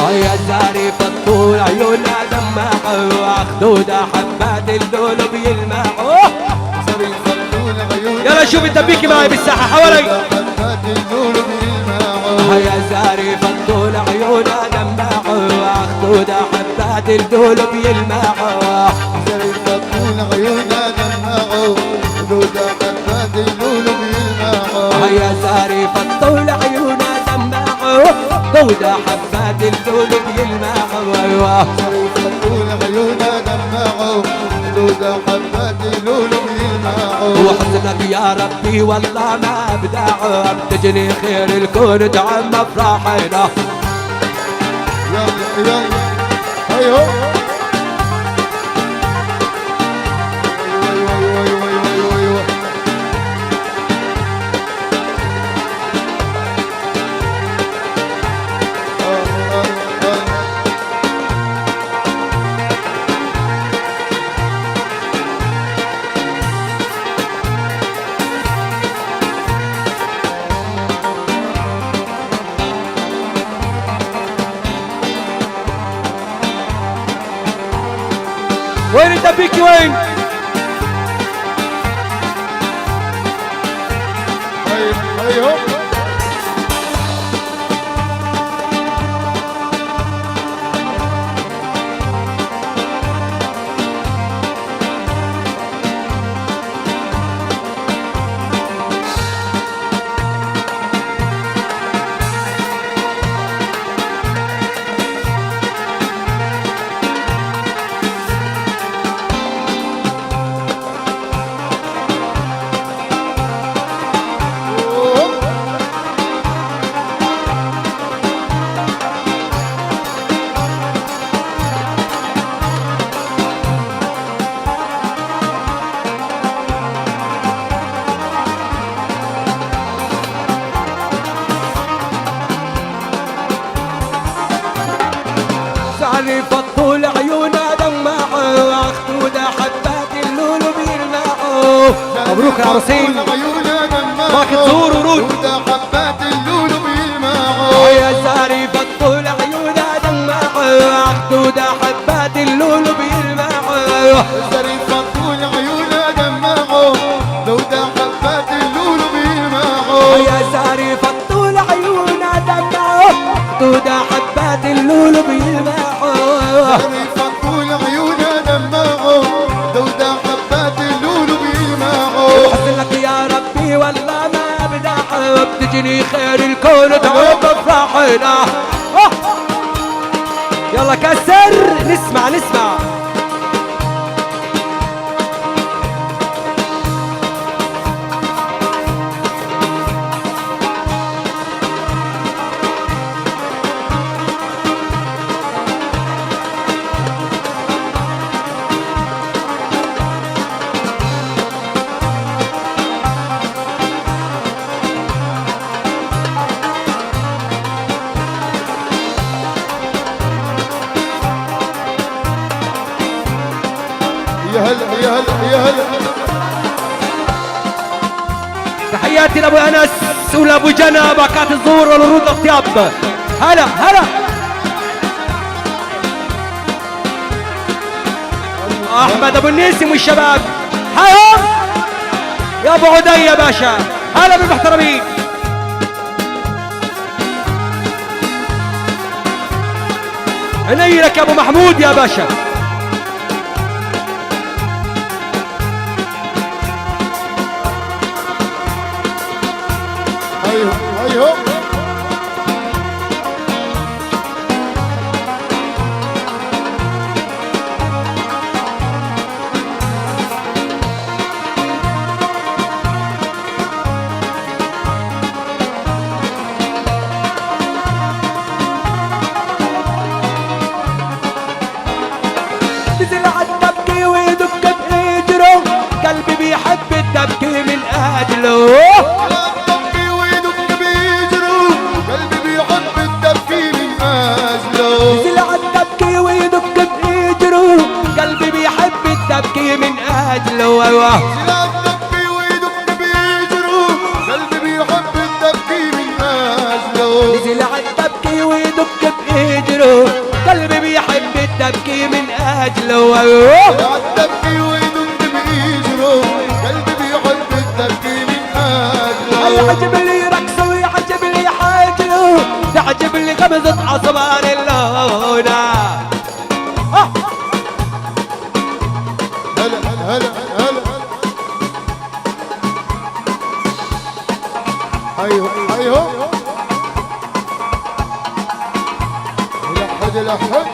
هيا زاري فالطول عيونها دماغ وخدودة حبات اللولب يلمعوا زاري فالطول عيونها يلا شوف الدبيكي معي بالساحة حوالي حبات اللولب يلمعوا هيا زاري فالطول عيونها دماغ وخدودة حبات اللولب يلمعوا زاري فالطول عيونها دماغ خدودة حبات اللولب يلمعوا هيا زاري فالطول عيونها دماغ خدودة حبات اللولب يلمعوا زاري فالطول عيونها دماغ خدودة حبات اللولب يلمعوا وحسنك يا ربي والله ما ابدع بتجني خير الكون تعم افراحنا يلا يلا ايوه وين الدبيكي وين؟ ايوه زاري فالطول عيونها دماغ وخدودة حبات اللولب يلمعوا مبروك يا عروسين باقي تزور ورود حبات اللولب يلمعوا يا زاري فالطول عيونها دماغ وخدودة حبات اللولب يلمعوا زاري فالطول عيونها دماغه خدودة حبات اللولب يلمعوا يا زاري فالطول عيونها دماغ خدودة حبات اللولب يلمعوا زاري فالطول عيونها دماغه خدودة حبات اللولب يلمعوا وحسنك يا ربي والله ما ابدع بتجني خير الكون تعب افراحنا يلا كسر نسمع يا هلا يا هلا يا هلا تحياتي لابو انس ولابو جنى باكات الظهور والورود الاطياب هلا احمد ابو النيسم والشباب هلا يا ابو عدي يا باشا هلا بالمحترمين عيني لك يا ابو محمود يا باشا ايوه ايوه نزل عالدبكي ويدك بإجره قلبي بيحب الدبكي من أجله الدبكي ويدك بيجروا قلبي بيحب الدبكي من أجله نزل عالدبكي ويدك بإجره قلبي بيحب الدبكي من أجله أيوه الدبكي ويدك بيجروا قلبي بيحب الدبكي من أجله نزل عالدبكي ويدك بإجره اجله. الدبكي ويدق بيجروا قلبي بيحب الدبكي من اجله. يعجب لي رقصه ويعجب لي حاجله، تعجب لي غمزة اصبار اللونة. هلا هلا هلا ايوه ايوه لحد لحد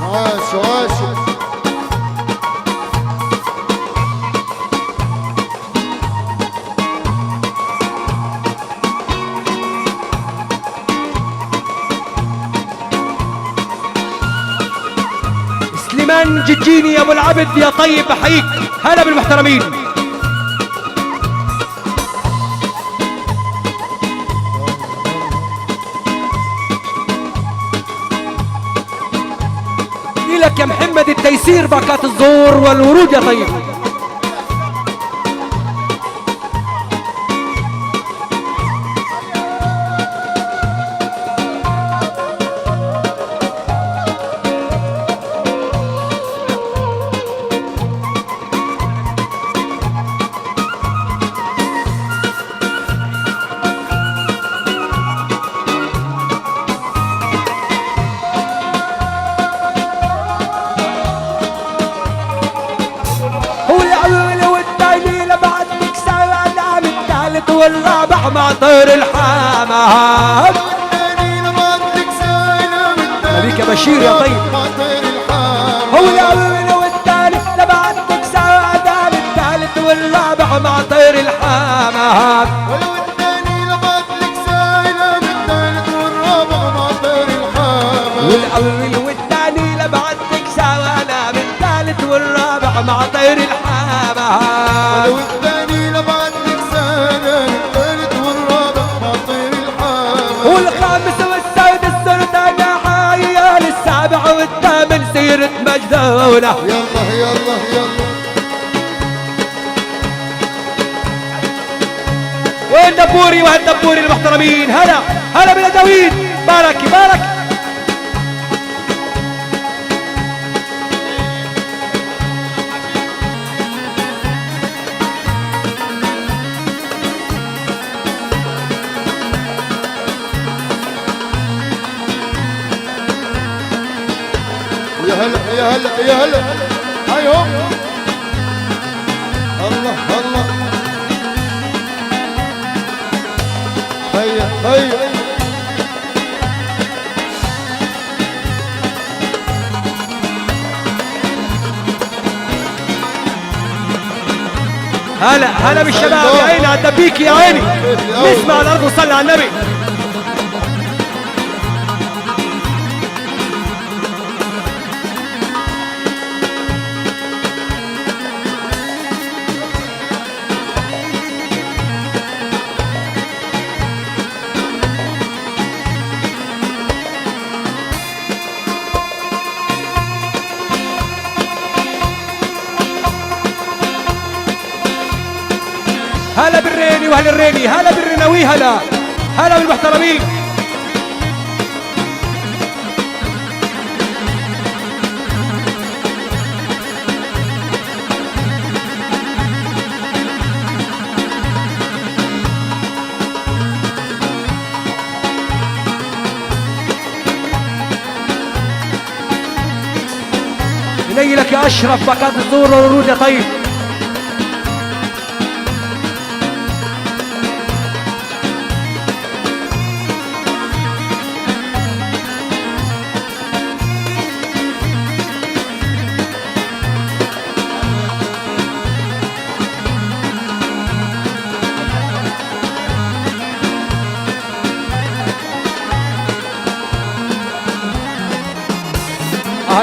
عاش عاش سليمان ججيني يا ابو العبد يا طيب بحييك. هلا بالمحترمين. لك يا محمد التيسير باكات الزور والورود يا طيب. والرابع مع طير الحمام. نبيك بشير يا طيب. هو الأول والثالث لبعتك سعادة، الثالث والرابع مع طير الحمام. ولو الثاني لبعتك سالم الثالث والرابع مع طير الحمام. والأول والثاني لبعتك سعادة، الثالث والرابع مع طير الحمام. ولو الثاني لبعتك سالم الثالث والرابع مع طير الحمام. والخامس والسادس صرت انا حايل، السابع والثامن سيرة مجدونة. يلا يلا يلا وين دبوري وهالدبوري المحترمين. هلا هلا بالادوين. بارك بارك. يا هلا يا هلا يا هلا ايوه الله الله هيا هيا هلا هلا بالشباب يا عيني على الدبيك يا عيني. نسمع الارض وصلي على النبي. هلا بالريني وهلا الريني. هلا بالرناوي. هلا هلا بالمحترمين. نيلك يا اشرف باكات الزور والورود يا طيب.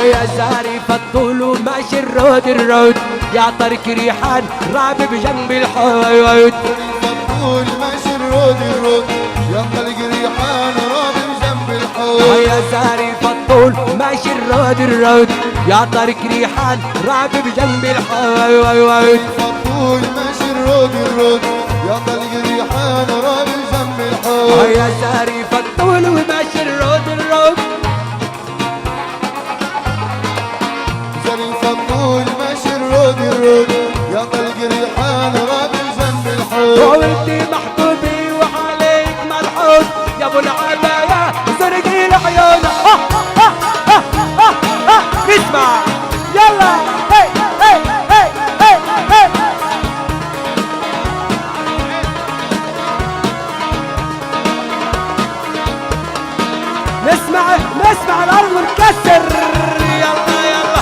يا زاري فالطول وماشي الرود الرود، يا طريق ريحان رابب جنب الحوت. فالطول ماشي الرود الرود، يا طريق ريحان رابب جنب الحوت. يا زاري فالطول وماشي الرود يا طريق ريحان رعب بجنب الحوض فطول ماشي الرود يا طلق ريحان راب جنب الحوض يا ساري فطول وماشي الرود جري فطول ماشي الرود يا طلق ريحان راب جنب الحوض وانتي محبوبي وعليك ملحوظ يا ابو العباية زرقي العيون نسمع يلا هي هي هي هي هي نسمع الارض ونكسر يلا يلا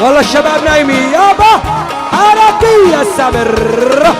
والله الشباب نايمين يابا حركية السمر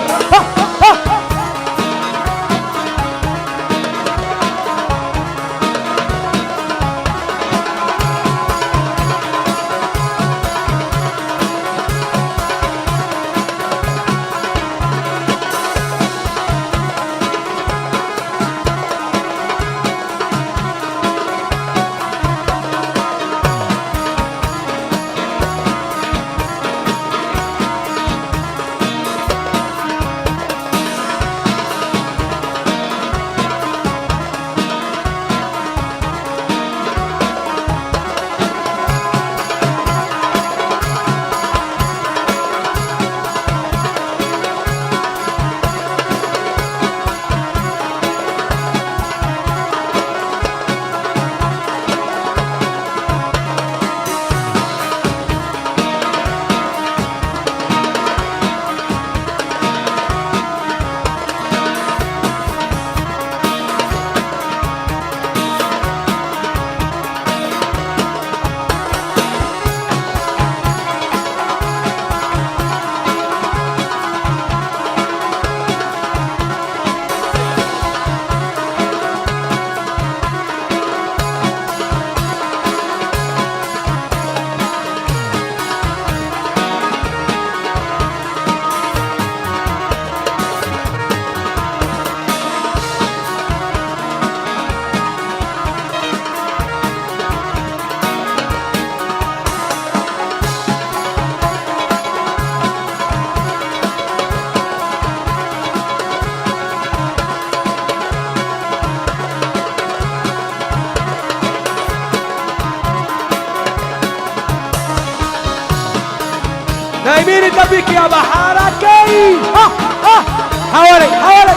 نايمين الدبيك يا بحركي حوالي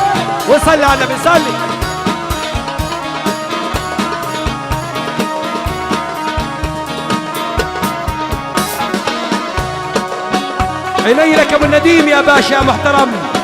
وصلي على النبي صلي عيني لك ابو النديم يا باشا محترم